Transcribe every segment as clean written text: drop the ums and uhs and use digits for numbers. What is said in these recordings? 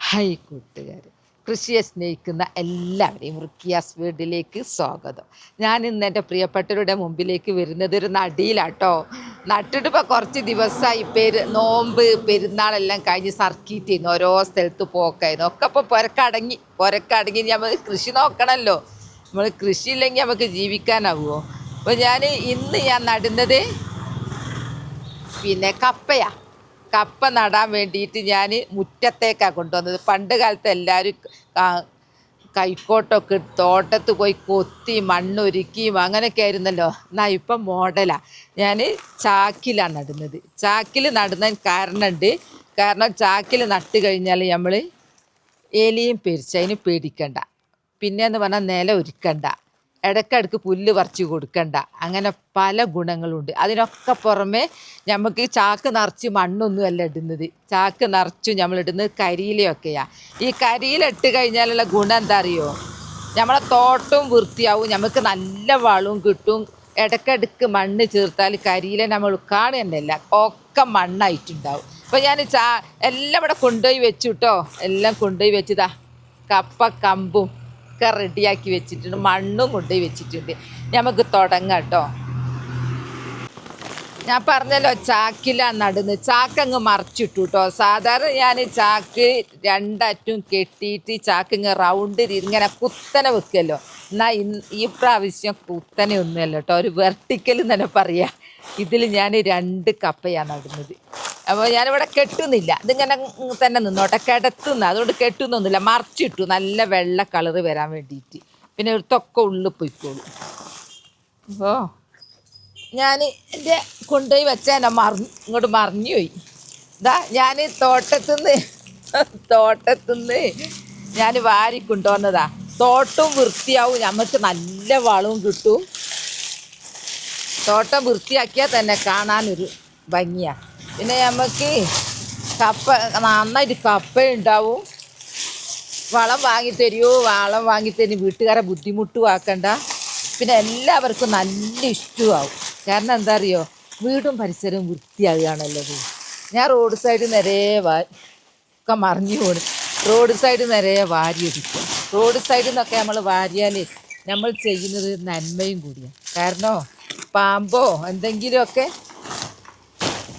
Hi കൂട്ടുകാർ, കൃഷിയെ സ്നേഹിക്കുന്ന എല്ലാവരെയും റുക്കിയാസ് വീട്ടിലേക്ക് സ്വാഗതം. ഞാൻ ഇന്ന് എൻ്റെ പ്രിയപ്പെട്ടവരുടെ മുമ്പിലേക്ക് വരുന്നത് ഒരു നടിയിലാട്ടോ. നട്ടിട്ട് ഇപ്പോൾ കുറച്ച് ദിവസമായി നോമ്പ് പെരുന്നാളെല്ലാം കഴിഞ്ഞ് സർക്കിറ്റ് ചെയ്യുന്നു, ഓരോ സ്ഥലത്ത് പോക്കായിരുന്നു. ഒക്കെ ഇപ്പോൾ പുരക്കടങ്ങി നമ്മൾ കൃഷി നോക്കണമല്ലോ. നമ്മൾ കൃഷി ഇല്ലെങ്കിൽ നമുക്ക് ജീവിക്കാനാവുമോ? അപ്പോൾ ഇന്ന് ഞാൻ നടുന്നത് കപ്പ നടാൻ വേണ്ടിയിട്ട് ഞാൻ മുറ്റത്തേക്കാണ് കൊണ്ടുവന്നത്. പണ്ട് കാലത്ത് എല്ലാവരും കൈക്കോട്ടൊക്കെ തോട്ടത്ത് പോയി കൊത്തി മണ്ണൊരുക്കിയും അങ്ങനെയൊക്കെ ആയിരുന്നല്ലോ. എന്നാൽ ഇപ്പം മോഡലാണ്. ഞാൻ ചാക്കിലാണ് നടുന്നത്. ചാക്കിൽ നടുന്നതിന് കാരണം ചാക്കിൽ നട്ട് കഴിഞ്ഞാൽ നമ്മൾ എലിയും പെരിച്ചതിന് പേടിക്കണ്ട. പിന്നെയെന്ന് പറഞ്ഞാൽ നില ഒരുക്കണ്ട, ഇടയ്ക്കിടയ്ക്ക് പുല്ല് പറിച്ച് കൊടുക്കണ്ട. അങ്ങനെ പല ഗുണങ്ങളുണ്ട്. അതിനൊക്കെ പുറമെ നമുക്ക് ചാക്ക് നിറച്ച് മണ്ണൊന്നുമല്ല ഇടുന്നത്. ചാക്ക് നിറച്ചും നമ്മളിടുന്നത് കരിയിലയൊക്കെയാണ്. ഈ കരിയില ഇട്ട് കഴിഞ്ഞാലുള്ള ഗുണം എന്താ അറിയോ? നമ്മളെ തോട്ടവും വൃത്തിയാവും, നമുക്ക് നല്ല വളവും കിട്ടും. ഇടയ്ക്കിടയ്ക്ക് മണ്ണ് ചേർത്താൽ കരിയില നമ്മൾ കാണുകയല്ല, ഒക്കെ മണ്ണായിട്ടുണ്ടാവും. അപ്പോൾ ഞാൻ എല്ലാം ഇവിടെ കൊണ്ടുപോയി വെച്ചു കേട്ടോ. എല്ലാം കൊണ്ടുപോയി വെച്ചതാ. കപ്പ കമ്പും ഒക്കെ റെഡിയാക്കി വെച്ചിട്ടുണ്ട്, മണ്ണും കൊണ്ടുപോയി വെച്ചിട്ടുണ്ട്. നമുക്ക് തുടങ്ങാം കേട്ടോ. ഞാൻ പറഞ്ഞല്ലോ ചാക്കിലാണ് നടുന്നത്. ചാക്കങ്ങ് മറിച്ചിട്ടു കേട്ടോ. സാധാരണ ഞാൻ ചാക്ക് രണ്ടറ്റും കെട്ടിയിട്ട് ചാക്കിങ്ങ് റൗണ്ട് ഇങ്ങനെ കുത്തനെ വെക്കുമല്ലോ. എന്നാൽ ഈ പ്രാവശ്യം കുത്തനെ ഒന്നുമല്ല കേട്ടോ, ഒരു വെർട്ടിക്കൽ തന്നെ പറയാം. ഇതിൽ ഞാൻ 2 കപ്പയാണ് നടുന്നത്. അപ്പോൾ ഞാനിവിടെ കെട്ടുന്നില്ല, ഇതിങ്ങനെ തന്നെ നിന്നോട്ടെ, കിടത്തുന്ന അതുകൊണ്ട് കെട്ടുന്നൊന്നുമില്ല. മറിച്ചിട്ടു നല്ല വെള്ള കളറ് വരാൻ വേണ്ടിയിട്ട്. പിന്നെ എടുത്തൊക്കെ ഉള്ളിൽ പോയിക്കോളൂ. അപ്പോൾ ഞാൻ എൻ്റെ കൊണ്ടുപോയി വെച്ചാൽ ഇങ്ങോട്ട് മറിഞ്ഞുപോയി. ഇതാ ഞാൻ തോട്ടത്തുനിന്ന് ഞാൻ വാരി കൊണ്ടുവന്നതാ. തോട്ടവും വൃത്തിയാവും, നമുക്ക് നല്ല വളവും കിട്ടും. തോട്ടം വൃത്തിയാക്കിയാൽ തന്നെ കാണാനൊരു ഭംഗിയാണ്. പിന്നെ നമുക്ക് നന്നായിട്ട് കപ്പ ഉണ്ടാവും. വളം വാങ്ങിത്തരും, വീട്ടുകാരെ ബുദ്ധിമുട്ടും ആക്കണ്ട. പിന്നെ എല്ലാവർക്കും നല്ല ഇഷ്ടമാവും. കാരണം എന്താ അറിയോ, വീടും പരിസരവും വൃത്തിയാകുകയാണല്ലോ. ഞാൻ റോഡ് സൈഡ് നിറയെ ഒക്കെ മറിഞ്ഞു പോകും. റോഡ് സൈഡ് നിറയെ വാരിയടിക്കും. റോഡ് സൈഡിൽ നിന്നൊക്കെ നമ്മൾ വാരിയാൽ നമ്മൾ ചെയ്യുന്നത് നന്മയും കൂടിയാണ്. കാരണം പാമ്പോ എന്തെങ്കിലുമൊക്കെ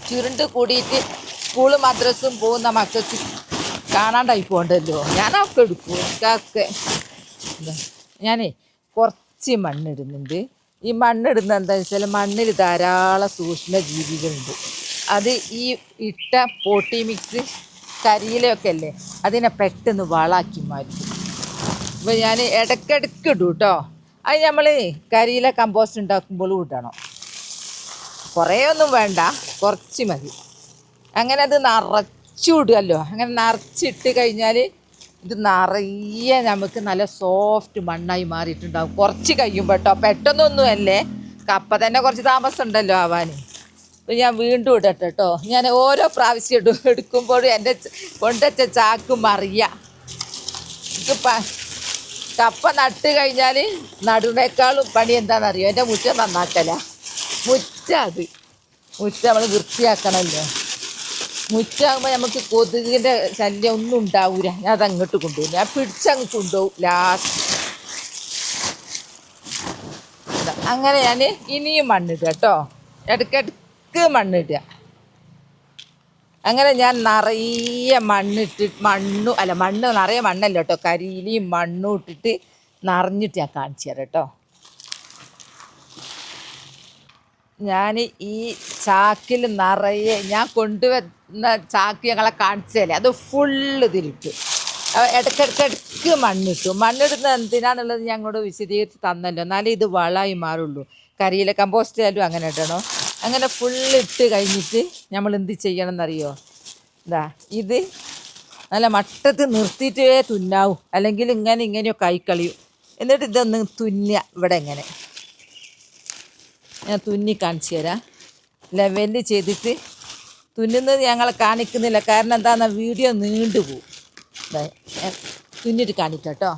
ചുരുണ്ട് കൂടിയിട്ട് സ്കൂളും മദ്രസും പോകുന്ന മക്കൾക്ക് കാണാണ്ടായി പോകണ്ടല്ലോ. ഞാനൊക്കെ എടുക്കും. എനിക്കൊക്കെ കുറച്ച് മണ്ണിടുന്നുണ്ട്. ഈ മണ്ണിടുന്നത് എന്താണെന്ന് വെച്ചാൽ മണ്ണിൽ ധാരാളം സൂക്ഷ്മജീവികളുണ്ട്. അത് ഈ ഇട്ട പോട്ടി മിക്സ് കരിയിലൊക്കെ അല്ലേ, അതിനെ പെട്ടെന്ന് വളാക്കി മാറ്റും. അപ്പോൾ ഞാൻ ഇടയ്ക്കിടയ്ക്ക് ഇടും കേട്ടോ. അത് നമ്മൾ കരിയില കമ്പോസ്റ്റ് ഉണ്ടാക്കുമ്പോഴും ഇടണം. കുറേ ഒന്നും വേണ്ട, കുറച്ച് മതി. അങ്ങനെ അത് നിറച്ചിടുമല്ലോ. അങ്ങനെ നിറച്ചിട്ട് കഴിഞ്ഞാൽ ഇത് നിറയെ നമുക്ക് നല്ല സോഫ്റ്റ് മണ്ണായി മാറിയിട്ടുണ്ടാകും. കുറച്ച് കഴിയുമ്പോൾ കേട്ടോ, പെട്ടെന്നൊന്നും അല്ലേ. കപ്പ തന്നെ കുറച്ച് താമസം ഉണ്ടല്ലോ ആവാൻ. അപ്പോൾ ഞാൻ വീണ്ടും ഇടട്ടെ കേട്ടോ. ഞാൻ ഓരോ പ്രാവശ്യം എടുക്കുമ്പോഴും എൻ്റെ കൊണ്ടുവച്ച ചാക്ക് മറിയുക. എനിക്ക് കപ്പ നട്ട് കഴിഞ്ഞാൽ നടുവിനേക്കാളും പണി എന്താണെന്നറിയോ? എൻ്റെ മുറ്റം നന്നാക്കല. മുറ്റം നമ്മൾ വൃത്തിയാക്കണമല്ലോ. മുറ്റാകുമ്പോൾ നമുക്ക് കൊതുകിൻ്റെ ശല്യം ഒന്നും ഉണ്ടാവില്ല. ഞാൻ അതങ്ങോട്ട് കൊണ്ടുപോകും. ഞാൻ പിടിച്ചങ്ങ് കൊണ്ടുപോകും ലാസ്റ്റ്. അങ്ങനെ ഞാൻ ഇനിയും മണ്ണിടുക കേട്ടോ. ഇടയ്ക്കിടയ്ക്ക് മണ്ണിടുക. അങ്ങനെ ഞാൻ നിറയെ മണ്ണ് നിറയെ മണ്ണല്ല കേട്ടോ, കരിയിലയും മണ്ണും ഇട്ടിട്ട് നിറഞ്ഞിട്ട് ഞാൻ കാണിച്ചു തരാം കേട്ടോ. ഞാൻ ഈ ചാക്കിൽ നിറയെ ഞാൻ കൊണ്ടുവന്ന ചാക്ക് ഞങ്ങളെ കാണിച്ചതല്ലേ, അത് ഫുള്ള് ഇതിലിട്ടു. ഇടയ്ക്കിടയ്ക്ക് മണ്ണിടുന്നത് എന്തിനാന്നുള്ളത് ഞങ്ങളോട് വിശദീകരിച്ച് തന്നല്ലോ. എന്നാലേ ഇത് വളമായി മാറുള്ളൂ. കരിയില കമ്പോസ്റ്റ് ആയാലും അങ്ങനെ ഇടണം. അങ്ങനെ ഫുള്ളിട്ട് കഴിഞ്ഞിട്ട് നമ്മൾ എന്ത് ചെയ്യണം എന്നറിയോ? ഇത് നല്ല മട്ടത്ത് നിർത്തിയിട്ടേ തുന്നാവും, അല്ലെങ്കിൽ ഇങ്ങനെയൊക്കെ ആയിക്കളിയും. എന്നിട്ട് ഇതൊന്ന് തുന്നുക. ഇവിടെ എങ്ങനെ ഞാൻ തുന്നി കാണിച്ചു തരാം. ലെവല് ചെയ്തിട്ട് തുന്നുന്നത് ഞങ്ങളെ കാണിക്കുന്നില്ല, കാരണം എന്താണെന്നാ വീഡിയോ നീണ്ടുപോകും. തുന്നിട്ട് കാണിക്കാം കേട്ടോ.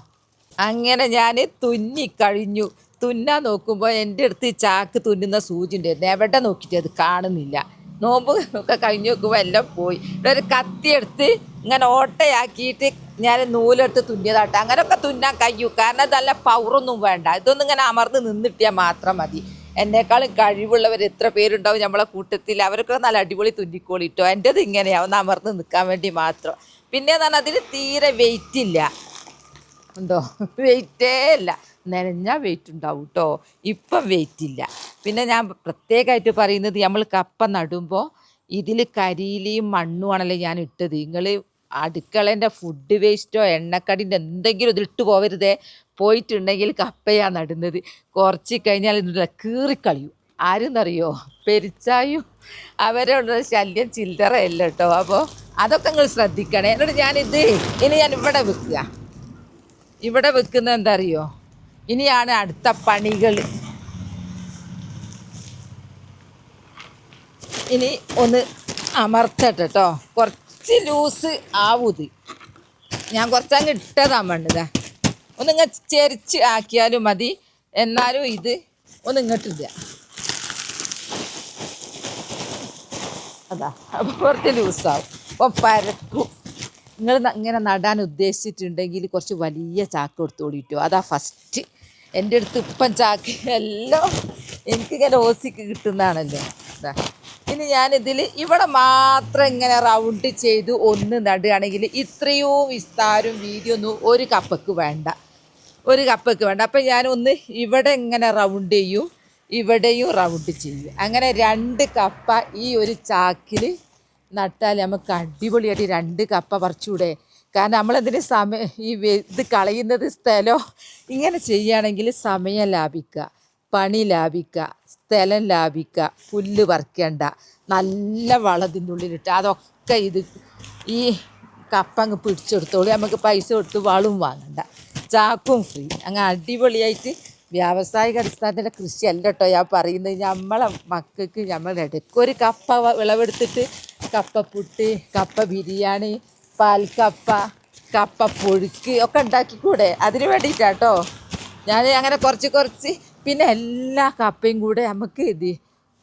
അങ്ങനെ ഞാൻ തുന്നിക്കഴിഞ്ഞു. തുന്നാൻ നോക്കുമ്പോൾ എൻ്റെ അടുത്ത് ചാക്ക് തുന്നുന്ന സൂചി ഉണ്ടായിരുന്നു. എവിടെ നോക്കിയിട്ട് അത് കാണുന്നില്ല. നോമ്പ് ഒക്കെ കഴിഞ്ഞ് നോക്കുമ്പോൾ എല്ലാം പോയി. ഒരു കത്തിയെടുത്ത് ഇങ്ങനെ ഓട്ടയാക്കിയിട്ട് ഞാൻ നൂലെടുത്ത് തുന്നിയതാട്ടെ. അങ്ങനെയൊക്കെ തുന്നാൻ കഴിയും, കാരണം അതല്ല പവറൊന്നും വേണ്ട. ഇതൊന്നും ഇങ്ങനെ അമർന്ന് നിന്നിട്ടിയാൽ മാത്രം മതി. എന്നെക്കാളും കഴിവുള്ളവർ എത്ര പേരുണ്ടാവും നമ്മളെ കൂട്ടത്തിൽ, അവരൊക്കെ നല്ല അടിപൊളി തുന്നിക്കോളിട്ടോ. എൻ്റെത് ഇങ്ങനെയാവും, ഒന്ന് അമർന്ന് നിൽക്കാൻ വേണ്ടി മാത്രം. പിന്നെ പറഞ്ഞാൽ അതിൽ തീരെ വെയിറ്റ് ഇല്ല, ഉണ്ടോ? വെയിറ്റേ ഇല്ല. നനഞ്ഞാൽ വെയിറ്റ് ഉണ്ടാവും കേട്ടോ, ഇപ്പം വെയിറ്റ് ഇല്ല. പിന്നെ ഞാൻ പ്രത്യേകമായിട്ട് പറയുന്നത്, നമ്മൾ കപ്പ നടുമ്പോൾ ഇതിൽ കരിയിലയും മണ്ണുമാണല്ലോ ഞാൻ ഇട്ടത്. നിങ്ങൾ അടുക്കളേൻ്റെ ഫുഡ് വേസ്റ്റോ എണ്ണക്കടിൻ്റെ എന്തെങ്കിലും ഇതിലിട്ട് പോവരുതേ. പോയിട്ടുണ്ടെങ്കിൽ കപ്പയാണ് നടുന്നത്, കുറച്ച് കഴിഞ്ഞാൽ ഇതിൻ്റെ കീറിക്കളിയും. ആരെന്നറിയോ? പെരിച്ചായും അവരുടെ ശല്യം ചില്ലറയല്ല കേട്ടോ. അപ്പോൾ അതൊക്കെ നിങ്ങൾ ശ്രദ്ധിക്കണേ. എന്നിട്ട് ഞാനിത് ഇനി ഞാൻ ഇവിടെ വെക്കുന്നത് എന്താ അറിയോ? ഇനിയാണ് അടുത്ത പണികൾ. ഇനി ഒന്ന് അമർത്തട്ടെ കേട്ടോ. കുറച്ച് ലൂസ് ആവൂത്. ഞാൻ കുറച്ചങ്ങ് ഇട്ടതാ മണ്ണിതാ. ഒന്നിങ്ങ് ചെരിച്ച് ആക്കിയാലും മതി. എന്നാലും ഇത് ഒന്ന് ഇങ്ങോട്ടില്ല. അതാ, അപ്പോൾ കുറച്ച് ലൂസാവും. അപ്പോൾ പരക്കും. നിങ്ങൾ ഇങ്ങനെ നടാൻ ഉദ്ദേശിച്ചിട്ടുണ്ടെങ്കിൽ കുറച്ച് വലിയ ചാക്ക് എടുത്തോളിട്ടോ. അതാ ഫസ്റ്റ്. എൻ്റെ അടുത്ത് ഇപ്പം ചാക്ക് എല്ലാം എനിക്കിങ്ങനെ ഓസിക്ക് കിട്ടുന്നതാണല്ലോ. ഇതാ, ഇനി ഞാനിതിൽ ഇവിടെ മാത്രം ഇങ്ങനെ റൗണ്ട് ചെയ്ത് ഒന്ന് നടുകയാണെങ്കിൽ ഇത്രയും വിസ്താരം വീതിയൊന്നും ഒരു കപ്പയ്ക്ക് വേണ്ട. അപ്പം ഞാനൊന്ന് ഇവിടെ ഇങ്ങനെ റൗണ്ട് ചെയ്യും, ഇവിടെയും റൗണ്ട് ചെയ്യും. അങ്ങനെ 2 കപ്പ ഈ ഒരു ചാക്കിൽ നട്ടാൽ നമുക്ക് അടിപൊളിയായിട്ട് 2 കപ്പ പറിച്ചൂടെ? കാരണം നമ്മളെന്തിന് ഇത് കളയുന്നത് സ്ഥലം. ഇങ്ങനെ ചെയ്യുകയാണെങ്കിൽ സമയം ലാഭിക്കുക, പണി ലാഭിക്കുക, സ്ഥലം ലാഭിക്കുക, പുല്ല് പറിക്കേണ്ട, നല്ല വളത്തിൻ്റെ ഉള്ളിലിട്ട് അതൊക്കെ ഇത് ഈ കപ്പ അങ്ങ് പിടിച്ചെടുത്തോളൂ. നമുക്ക് പൈസ കൊടുത്ത് വളം വാങ്ങണ്ട, ചാക്കും ഫ്രീ. അങ്ങനെ അടിപൊളിയായിട്ട് വ്യാവസായിക അടിസ്ഥാനത്തിൻ്റെ കൃഷിയല്ല കേട്ടോ ഞാൻ പറയുന്നത്. നമ്മളെ മക്കൾക്ക് നമ്മളുടെ ഇടയ്ക്ക് ഒരു കപ്പ വിളവെടുത്തിട്ട് കപ്പപ്പുട്ട്, കപ്പ ബിരിയാണി, പാൽക്കപ്പ, കപ്പ പുഴുക്ക് ഒക്കെ ഉണ്ടാക്കിക്കൂടെ? അതിന് വേണ്ടിയിട്ടാട്ടോ ഞാൻ അങ്ങനെ കുറച്ച്. പിന്നെ എല്ലാ കപ്പയും കൂടെ നമുക്ക്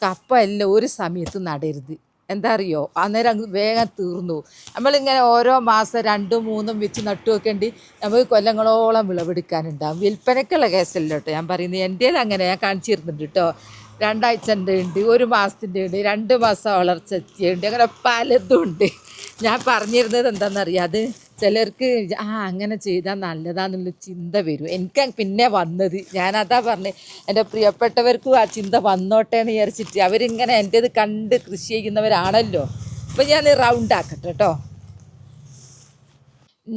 കപ്പ എല്ലാം ഒരു സമയത്ത് നടരുത്. എന്താ അറിയോ? അന്നേരം അങ്ങ് വേഗം തീർന്നു. നമ്മളിങ്ങനെ ഓരോ മാസം 2ഉം 3ഉം വെച്ച് നട്ടു വെക്കേണ്ടി നമുക്ക് കൊല്ലങ്ങളോളം വിളവെടുക്കാനുണ്ടാകും. വിൽപ്പനയ്ക്കുള്ള കേസല്ല കേട്ടോ ഞാൻ പറയുന്നത്. എൻ്റെ അങ്ങനെ ഞാൻ കാണിച്ചു തരുന്നുണ്ട് കേട്ടോ. 2 ആഴ്ചൻ്റെ ഉണ്ട്, 1 മാസത്തിൻ്റെ ഉണ്ട്, 2 മാസം വളർച്ചയുണ്ട്, അങ്ങനെ പലതും ഉണ്ട്. ഞാൻ പറഞ്ഞിരുന്നത് എന്താണെന്നറിയാം, അത് ചിലർക്ക് അങ്ങനെ ചെയ്താൽ നല്ലതാണെന്നുള്ള ചിന്ത വരും. എനിക്ക് പിന്നെ വന്നത്, ഞാനതാ പറഞ്ഞത്, എൻ്റെ പ്രിയപ്പെട്ടവർക്കും ആ ചിന്ത വന്നോട്ടെ എന്ന് വിചാരിച്ചിട്ട്. അവരിങ്ങനെ എൻ്റേത് കണ്ട് കൃഷി ചെയ്യുന്നവരാണല്ലോ. അപ്പം ഞാൻ റൗണ്ട് ആക്കട്ടെ കേട്ടോ.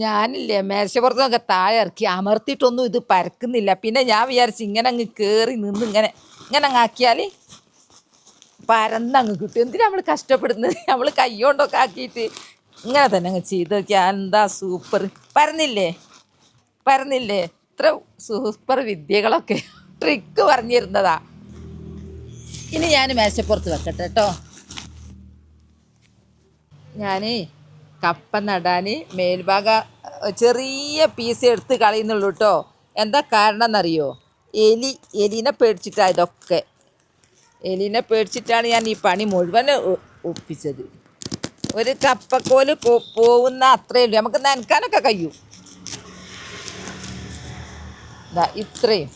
ഞാനില്ലേ മേശപ്പുറത്തൊക്കെ താഴെ ഇറക്കി അമർത്തിയിട്ടൊന്നും ഇത് പരക്കുന്നില്ല. പിന്നെ ഞാൻ വിചാരിച്ച് ഇങ്ങനെ അങ്ങ് കയറി നിന്ന് ഇങ്ങനെ അങ്ങ് ആക്കിയാൽ പരന്നങ്ങ് കിട്ടും. എന്തിനാ നമ്മൾ കഷ്ടപ്പെടുന്നത്? നമ്മൾ കൈ കൊണ്ടൊക്കെ ആക്കിയിട്ട് ഇങ്ങനെ തന്നെ അങ്ങ് ചെയ്ത് നോക്കിയാൽ എന്താ സൂപ്പർ. പരന്നില്ലേ? ഇത്ര സൂപ്പർ വിദ്യകളൊക്കെ ട്രിക്ക് പറഞ്ഞിരുന്നതാ. ഇനി ഞാൻ മേശപ്പുറത്ത് വെക്കട്ടെ കേട്ടോ. ഞാൻ കപ്പ നടാൻ മേൽഭാഗ ചെറിയ പീസ് എടുത്ത് കളയുന്നുള്ളൂ കേട്ടോ. എന്താ കാരണം എന്നറിയോ? എലിനെ പേടിച്ചിട്ടാണ് ഇതൊക്കെ. എലിനെ പേടിച്ചിട്ടാണ് ഞാൻ ഈ പണി മുഴുവൻ ഒപ്പിച്ചത്. ഒരു കപ്പക്കോല് പോകുന്ന അത്രയേ ഉള്ളൂ. നമുക്ക് നനക്കാനൊക്കെ കഴിയും. ഇത്രയും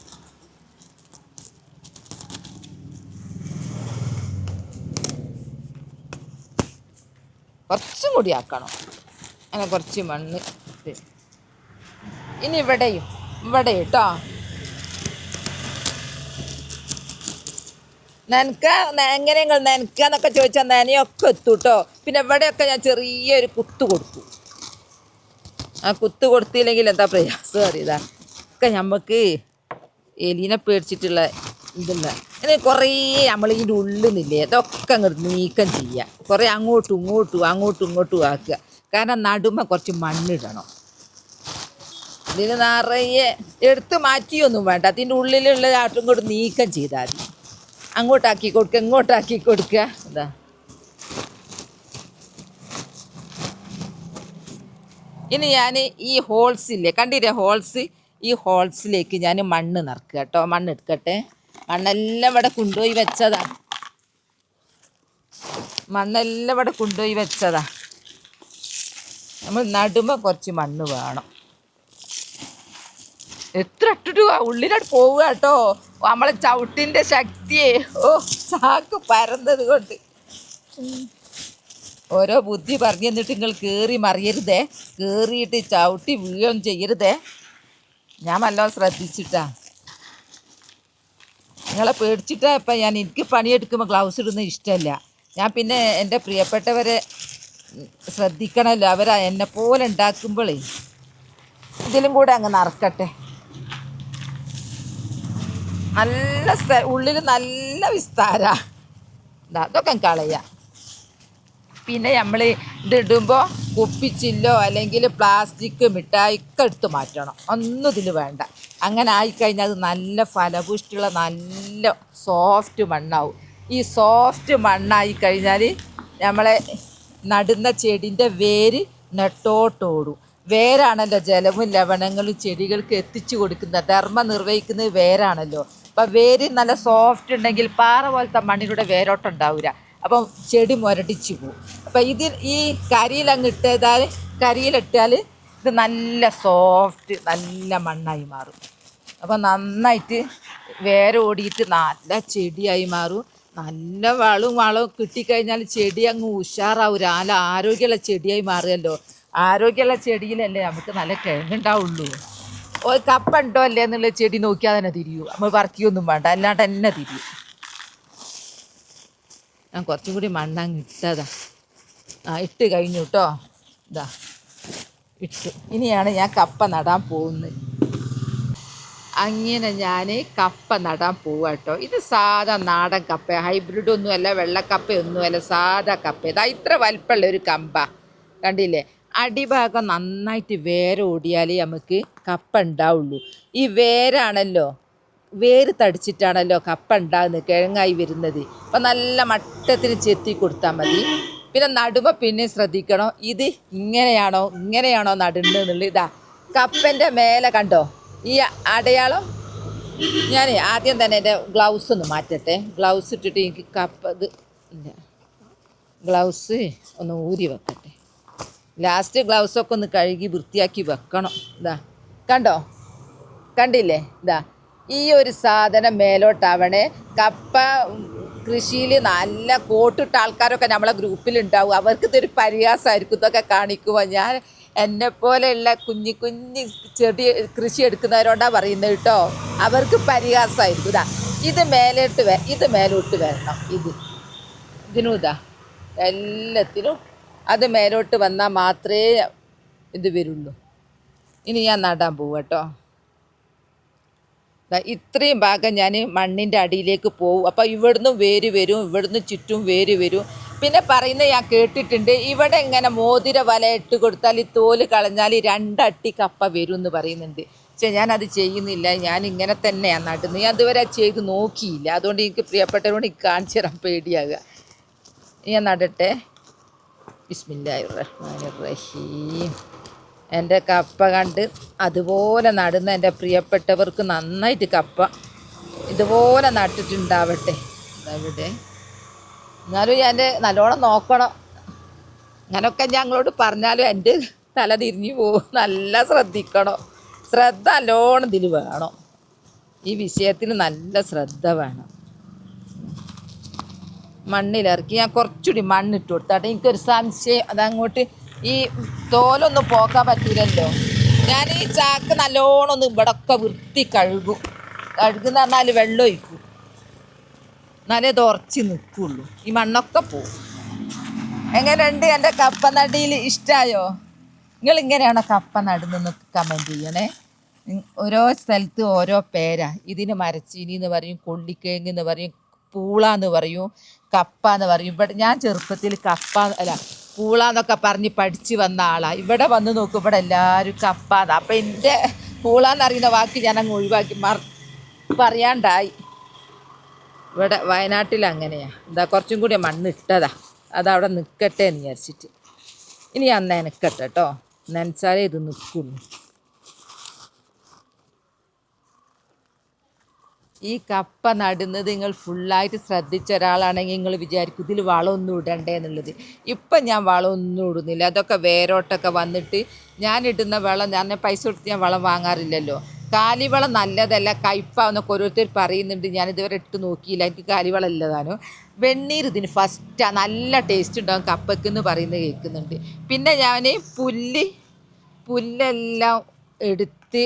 കുറച്ചും കൂടി ആക്കണം. അങ്ങനെ കുറച്ച് മണ്ണ് ഇനി ഇവിടെ കേട്ടോ. എങ്ങനെ നിങ്ങൾ നനക്കാന്നൊക്കെ ചോദിച്ചാൽ നനയൊക്കെ എത്തും കേട്ടോ. പിന്നെ ഇവിടെയൊക്കെ ഞാൻ ചെറിയൊരു കുത്ത് കൊടുത്തു. ആ കുത്ത് കൊടുത്തില്ലെങ്കിൽ എന്താ പ്രയാസം അറിയതാ. ഒക്കെ നമുക്ക് എലിനെ പേടിച്ചിട്ടുള്ള ഇതില്ല. ഇനി കുറേ നമ്മളിതിൻ്റെ ഉള്ളിൽ നിന്നില്ലേ അതൊക്കെ അങ്ങോട്ട് നീക്കം ചെയ്യുക. കുറേ അങ്ങോട്ടും ഇങ്ങോട്ടും ആക്കുക. കാരണം നടുമ്പം കുറച്ച് മണ്ണിടണം. ഇതിന് നിറയെ എടുത്ത് മാറ്റിയൊന്നും വേണ്ട. അതിൻ്റെ ഉള്ളിലുള്ള ആട്ടും ഇങ്ങോട്ട് നീക്കം ചെയ്താൽ മതി. അങ്ങോട്ടാക്കി കൊടുക്കുക. ഇതാ ഇനി ഞാൻ ഈ ഹോൾസില്ലേ, കണ്ടില്ലേ ഹോൾസ്? ഈ ഹോൾസിലേക്ക് ഞാൻ മണ്ണ് നിറക്കുക കേട്ടോ. മണ്ണെടുക്കട്ടെ. മണ്ണെല്ലാം ഇവിടെ കൊണ്ടുപോയി വെച്ചതാ. മണ്ണെല്ലാം ഇവിടെ കൊണ്ടുപോയി വെച്ചതാ. നമ്മൾ നടുമ്പോൾ കുറച്ച് മണ്ണ് വേണം. എത്ര ഇട്ടിട്ട് ഉള്ളിലോട്ട് പോവുക കേട്ടോ. നമ്മളെ ചവിട്ടിൻ്റെ ശക്തിയെ ചാക്ക് പരന്നത് കൊണ്ട്. ഓരോ ബുദ്ധി പറഞ്ഞു തന്നിട്ട് നിങ്ങൾ കയറി മറിയരുതേ, കയറിയിട്ട് ചവിട്ടി വീഴുകയും ചെയ്യരുതേ. ഞാൻ നല്ലോണം ശ്രദ്ധിച്ചിട്ടാ, നിങ്ങളെ പേടിച്ചിട്ടാ. ഇപ്പം എനിക്ക് പണിയെടുക്കുമ്പോൾ ഗ്ലൗസ് ഇടുന്നത് ഇഷ്ടമല്ല. ഞാൻ പിന്നെ എൻ്റെ പ്രിയപ്പെട്ടവരെ ശ്രദ്ധിക്കണമല്ലോ. എന്നെപ്പോലെ ഉണ്ടാക്കുമ്പോഴേ ഇതിലും കൂടെ അങ്ങ് നറക്കട്ടെ. നല്ല ഉള്ളിൽ നല്ല വിസ്താര. അതൊക്കെ കളയാം. പിന്നെ നമ്മൾ ഇതിടുമ്പോൾ കുപ്പിച്ചില്ലോ അല്ലെങ്കിൽ പ്ലാസ്റ്റിക് മിഠായിയൊക്കെ എടുത്ത് മാറ്റണം. ഒന്നും ഇതിൽ വേണ്ട. അങ്ങനെ ആയിക്കഴിഞ്ഞാൽ അത് നല്ല ഫലപുഷ്ടിയുള്ള നല്ല സോഫ്റ്റ് മണ്ണാവും. ഈ സോഫ്റ്റ് മണ്ണായി കഴിഞ്ഞാൽ നമ്മളെ നടുന്ന ചെടീൻ്റെ വേര് നെട്ടോട്ടോടും. വേരാണല്ലോ ജലവും ലവണങ്ങളും ചെടികൾക്ക് എത്തിച്ചു കൊടുക്കുന്നത്. ധർമ്മം നിർവഹിക്കുന്നത് വേരാണല്ലോ. അപ്പം വേര് നല്ല സോഫ്റ്റ് ഉണ്ടെങ്കിൽ പാറ പോലത്തെ മണ്ണിലൂടെ വേരോട്ടം ഉണ്ടാവില്ല. അപ്പം ചെടി മുരടിച്ചു പോകും. അപ്പം ഈ കരിയിലിട്ടാൽ ഇത് നല്ല സോഫ്റ്റ് നല്ല മണ്ണായി മാറും. അപ്പം നന്നായിട്ട് വേരോടിയിട്ട് നല്ല ചെടിയായി മാറും. നല്ല വളവും കിട്ടിക്കഴിഞ്ഞാൽ ചെടി അങ്ങ് ഉഷാറാവും. നല്ല ആരോഗ്യമുള്ള ചെടിയായി മാറുമല്ലോ. ആരോഗ്യമുള്ള ചെടിയിലല്ലേ നമുക്ക് നല്ല കിഴങ്ങുണ്ടാവുള്ളൂ. കപ്പ ഉണ്ടോ അല്ലേ എന്നുള്ള ചെടി നോക്കിയാൽ തന്നെ തിരിയൂ. നമ്മൾ പറിക്കുകയൊന്നും വേണ്ട, അല്ലാണ്ട് തന്നെ തിരിയും. ഞാൻ കുറച്ചും കൂടി മണ്ണങ്ങ് ഇട്ടതാ. ഇട്ട് കഴിഞ്ഞു കേട്ടോ. ഇതാ ഇട്ടു. ഇനിയാണ് ഞാൻ കപ്പ നടാൻ പോകുന്നത്. അങ്ങനെ ഞാൻ കപ്പ നടാൻ പോവുക കേട്ടോ. ഇത് സാധാ നാടൻ കപ്പ, ഹൈബ്രിഡൊന്നുമല്ല, വെള്ളക്കപ്പയൊന്നുമല്ല, സാധാ കപ്പ. ഇതാ ഇത്ര വലിപ്പമുള്ള ഒരു കമ്പ കണ്ടില്ലേ. അടിഭാഗം നന്നായിട്ട് വേരോടിയാലേ നമുക്ക് കപ്പ ഉണ്ടാവുള്ളൂ. ഈ വേര് തടിച്ചിട്ടാണല്ലോ കപ്പ ഉണ്ടാകുന്നത്, കിഴങ്ങായി വരുന്നത്. അപ്പം നല്ല മട്ടത്തിന് ചെത്തി കൊടുത്താൽ മതി. പിന്നെ നടുമ്പോൾ പിന്നെ ശ്രദ്ധിക്കണം, ഇത് ഇങ്ങനെയാണോ നടുന്നതെന്നുള്ളത്. ഇതാ കപ്പൻ്റെ മേലെ കണ്ടോ ഈ അടയാളം. ഞാൻ ആദ്യം തന്നെ എൻ്റെ ഗ്ലൗസ് ഒന്ന് മാറ്റട്ടെ. ഗ്ലൗസ് ഇട്ടിട്ട് എനിക്ക് ഗ്ലൗസ് ഒന്ന് ഊരി വെക്കട്ടെ. ലാസ്റ്റ് ഗ്ലൗസൊക്കെ ഒന്ന് കഴുകി വൃത്തിയാക്കി വെക്കണം. ഇതാ കണ്ടില്ലേ. ഇതാ ഈ ഒരു സാധനം മേലോട്ടാവണേ. കപ്പ കൃഷിയിൽ നല്ല കോട്ടിട്ട ആൾക്കാരൊക്കെ നമ്മളെ ഗ്രൂപ്പിലുണ്ടാവും. അവർക്ക് ഇതൊരു പരിഹാസമായിരിക്കും ഇതൊക്കെ കാണിക്കുമ്പോൾ. ഞാൻ എന്നെപ്പോലെയുള്ള കുഞ്ഞു കൃഷി എടുക്കുന്നവരോടാണ് പറയുന്നത് കേട്ടോ. അവർക്ക് പരിഹാസമായിരിക്കും. ഇത് മേലോട്ട് വരണം. ഇതിനും എല്ലാത്തിനും അത് മേലോട്ട് വന്നാൽ മാത്രമേ ഇത് വരുള്ളൂ. ഇനി ഞാൻ നടാൻ പോവും കേട്ടോ. ഇത്രയും ഭാഗം ഞാൻ മണ്ണിൻ്റെ അടിയിലേക്ക് പോവും. അപ്പോൾ ഇവിടുന്ന് വേര് വരും, ഇവിടുന്ന് ചുറ്റും വേര് വരും. പിന്നെ പറയുന്നത് ഞാൻ കേട്ടിട്ടുണ്ട്, ഇവിടെ ഇങ്ങനെ മോതിര വല ഇട്ട് കൊടുത്താൽ ഈ തോല് കളഞ്ഞാൽ 2 അട്ടി കപ്പ വരും എന്ന് പറയുന്നുണ്ട്. പക്ഷേ ഞാനത് ചെയ്യുന്നില്ല. ഞാൻ ഇങ്ങനെ തന്നെയാണ് നടുന്നത്. ഞാൻ ഇതുവരെ ചെയ്ത് നോക്കിയില്ല. അതുകൊണ്ട് എനിക്ക് പ്രിയപ്പെട്ടവരോട് കാണിച്ചു തരാൻ പേടിയാകുക. ഞാൻ നടട്ടെ. ബിസ്മില്ലാഹിർ റഹ്മാനിർ റഹീം. എൻ്റെ കപ്പ കണ്ട് അതുപോലെ നടുന്ന എൻ്റെ പ്രിയപ്പെട്ടവർക്ക് നന്നായിട്ട് കപ്പ ഇതുപോലെ നട്ടിട്ടുണ്ടാവട്ടെ. ഇവിടെ എന്നാലും ഞാൻ നല്ലോണം നോക്കണം. അങ്ങനൊക്കെ ഞങ്ങളോട് പറഞ്ഞാലും എൻ്റെ തല തിരിഞ്ഞു പോകും. നല്ല ശ്രദ്ധിക്കണം. ശ്രദ്ധ നല്ലോണം ഇതിൽ വേണം. ഈ വിഷയത്തിൽ നല്ല ശ്രദ്ധ വേണം. മണ്ണിലിറക്കി ഞാൻ കുറച്ചുകൂടി മണ്ണിട്ട് കൊടുത്താട്ടെ. എനിക്കൊരു സംശയം, അതങ്ങോട്ട് ഈ തോലൊന്നും പോക്കാൻ പറ്റൂലല്ലോ. ഞാൻ ഈ ചാക്ക് നല്ലോണം ഒന്ന് ഇവിടൊക്കെ വൃത്തി കഴുകുന്ന പറഞ്ഞാൽ വെള്ളം ഒഴിക്കും, എന്നാലേ ഇത് ഉറച്ച് നിൽക്കുള്ളൂ. ഈ മണ്ണൊക്കെ പോവും. എങ്ങനെയുണ്ട് എൻ്റെ കപ്പ നടിയിൽ? ഇഷ്ടമായോ? നിങ്ങളിങ്ങനെയാണോ കപ്പ നടുന്നതെന്നൊക്കെ കമൻറ്റ് ചെയ്യണേ. ഓരോ സ്ഥലത്ത് ഓരോ പേരാ. ഇതിന് മരച്ചീനി എന്ന് പറയും, കൊള്ളിക്കിഴങ്ങ് എന്ന് പറയും, പൂള എന്ന് പറയും, കപ്പ എന്ന് പറയും. ഇവിടെ ഞാൻ ചെറുപ്പത്തിൽ പൂള എന്നൊക്കെ പറഞ്ഞ് പഠിച്ച് വന്ന ആളാണ്. ഇവിടെ വന്ന് നോക്കും, ഇവിടെ എല്ലാവരും കപ്പ എന്ന്. അപ്പം എൻ്റെ പൂള എന്നറിയുന്ന വാക്ക് ഞാൻ അങ്ങ് ഒഴിവാക്കി പറയാണ്ടായി. ഇവിടെ വയനാട്ടിൽ അങ്ങനെയാണ്. എന്താ കുറച്ചും കൂടി മണ്ണിട്ടതാ, അതവിടെ നിൽക്കട്ടെ എന്ന് വിചാരിച്ചിട്ട്. ഇനി ഞാൻ നനക്കട്ടെ കേട്ടോ, നനച്ചാലേ ഇത് നിൽക്കുള്ളൂ. ഈ കപ്പ നടുന്നത് നിങ്ങൾ ഫുള്ളായിട്ട് ശ്രദ്ധിച്ച ഒരാളാണെങ്കിൽ നിങ്ങൾ വിചാരിക്കും ഇതിൽ വളമൊന്നും ഇടണ്ടേ എന്നുള്ളത്. ഇപ്പം ഞാൻ വളമൊന്നും ഇടുന്നില്ല. അതൊക്കെ വേരോട്ടൊക്കെ വന്നിട്ട് ഞാനിടുന്ന വളം, ഞാൻ പൈസ കൊടുത്ത് ഞാൻ വളം വാങ്ങാറില്ലല്ലോ. കാലിവളം നല്ലതല്ല, കയ്പാന്നൊക്കെ ഓരോരുത്തർ പറയുന്നുണ്ട്. ഞാനിതുവരെ ഇട്ട് നോക്കിയില്ല, എനിക്ക് കാലിവളം ഇല്ലതാനോ. വെണ്ണീർ ഇതിന് ഫസ്റ്റാണ്, നല്ല ടേസ്റ്റ് ഉണ്ടാകും കപ്പയ്ക്ക് എന്ന് പറയുന്നത് കേൾക്കുന്നുണ്ട്. പിന്നെ ഞാൻ പുല്ലെല്ലാം എടുത്ത്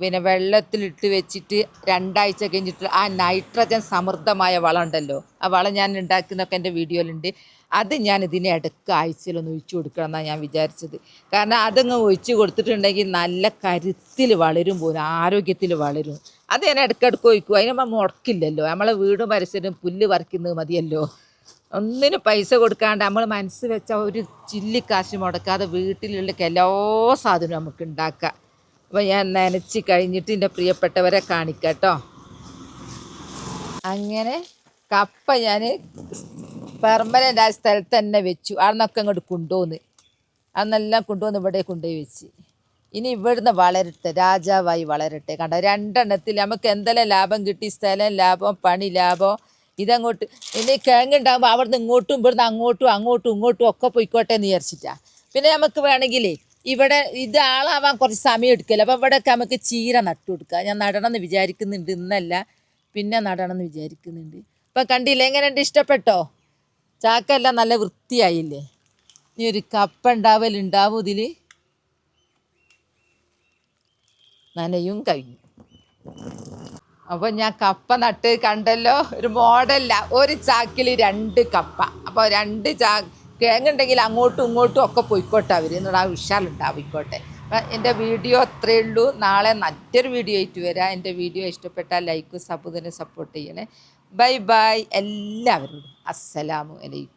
പിന്നെ വെള്ളത്തിലിട്ട് വെച്ചിട്ട് 2 ആഴ്ച കഴിഞ്ഞിട്ട് ആ നൈട്രജൻ സമൃദ്ധമായ വളം ഉണ്ടല്ലോ, ആ വളം ഞാൻ ഉണ്ടാക്കുന്നതൊക്കെ എൻ്റെ വീഡിയോയിലുണ്ട്. അത് ഞാൻ ഇതിനെ ഇടയ്ക്ക് ആഴ്ചയിലൊന്ന് ഒഴിച്ചു കൊടുക്കണം എന്നാണ് ഞാൻ വിചാരിച്ചത്. കാരണം അതങ്ങ് ഒഴിച്ച് കൊടുത്തിട്ടുണ്ടെങ്കിൽ നല്ല കരുത്തിൽ വളരും പോലും, ആരോഗ്യത്തിൽ വളരും. അത് ഞാൻ ഇടയ്ക്കിടയ്ക്ക് ഒഴിക്കും. അതിന് നമ്മൾ മുടക്കില്ലല്ലോ, നമ്മളെ വീടും പരിസരവും പുല്ല് പറിക്കുന്നത് മതിയല്ലോ. ഒന്നിനും പൈസ കൊടുക്കാണ്ട് നമ്മൾ മനസ്സ് വെച്ചാൽ ഒരു ചില്ലിക്കാശ് മുടക്കാതെ വീട്ടിലുള്ള എല്ലാ സാധനവും നമുക്ക് ഉണ്ടാക്കാം. അപ്പോൾ ഞാൻ നനച്ച് കഴിഞ്ഞിട്ട് എൻ്റെ പ്രിയപ്പെട്ടവരെ കാണിക്കാം കേട്ടോ. അങ്ങനെ കപ്പ ഞാൻ പെർമനൻ്റ് ആ സ്ഥലത്ത് തന്നെ വെച്ചു. അവിടെ നിന്നൊക്കെ അങ്ങോട്ട് കൊണ്ടുപോന്ന്, അന്നെല്ലാം കൊണ്ടുവന്ന് ഇവിടെ കൊണ്ടുപോയി വെച്ച്. ഇനി ഇവിടുന്ന് വളരട്ടെ, രാജാവായി വളരട്ടെ. കണ്ടോ, 2 എണ്ണത്തിൽ നമുക്ക് എന്തെല്ലാം ലാഭം കിട്ടി, സ്ഥലം ലാഭം, പണി ലാഭം. ഇതങ്ങോട്ട് ഇനി കിഴങ്ങുണ്ടാകുമ്പോൾ അവിടുന്ന് ഇങ്ങോട്ടും ഇവിടുന്ന് അങ്ങോട്ടും അങ്ങോട്ടും ഇങ്ങോട്ടും ഒക്കെ പോയിക്കോട്ടെ എന്ന് വിചാരിച്ചിട്ടാണ്. പിന്നെ നമുക്ക് വേണമെങ്കിലേ ഇവിടെ ഇത് ആളാവാൻ കുറച്ച് സമയം എടുക്കില്ല. അപ്പോൾ ഇവിടെയൊക്കെ നമുക്ക് ചീര നട്ടു കൊടുക്കുക. ഞാൻ നടണം എന്ന് വിചാരിക്കുന്നുണ്ട്, ഇന്നല്ല പിന്നെ നടണം എന്ന് വിചാരിക്കുന്നുണ്ട്. അപ്പം കണ്ടില്ല, എങ്ങനെയുണ്ട്, ഇഷ്ടപ്പെട്ടോ? ചാക്കെല്ലാം നല്ല വൃത്തിയായില്ലേ? ഇനി ഒരു കപ്പ ഉണ്ടാവും ഇതിൽ. നനയും കഴിഞ്ഞു. അപ്പോൾ ഞാൻ കപ്പ നട്ട് കണ്ടല്ലോ, ഒരു മോഡലില്ല. ഒരു ചാക്കിൽ 2 കപ്പ. അപ്പോൾ 2 കിഴങ്ങുണ്ടെങ്കിൽ അങ്ങോട്ടും ഇങ്ങോട്ടും ഒക്കെ പോയിക്കോട്ടെ, അവർ എന്നിട്ട് ആ ഉഷാറുണ്ടാവിക്കോട്ടെ. അപ്പം എൻ്റെ വീഡിയോ അത്രയേ ഉള്ളൂ. നാളെ മറ്റൊരു വീഡിയോ ആയിട്ട് വരാം. എൻ്റെ വീഡിയോ ഇഷ്ടപ്പെട്ടാൽ ലൈക്കും സപ്പോർട്ട് ചെയ്യണേ. ബൈ ബൈ എല്ലാവരോടും. അസ്സലാമു അലൈക്കും.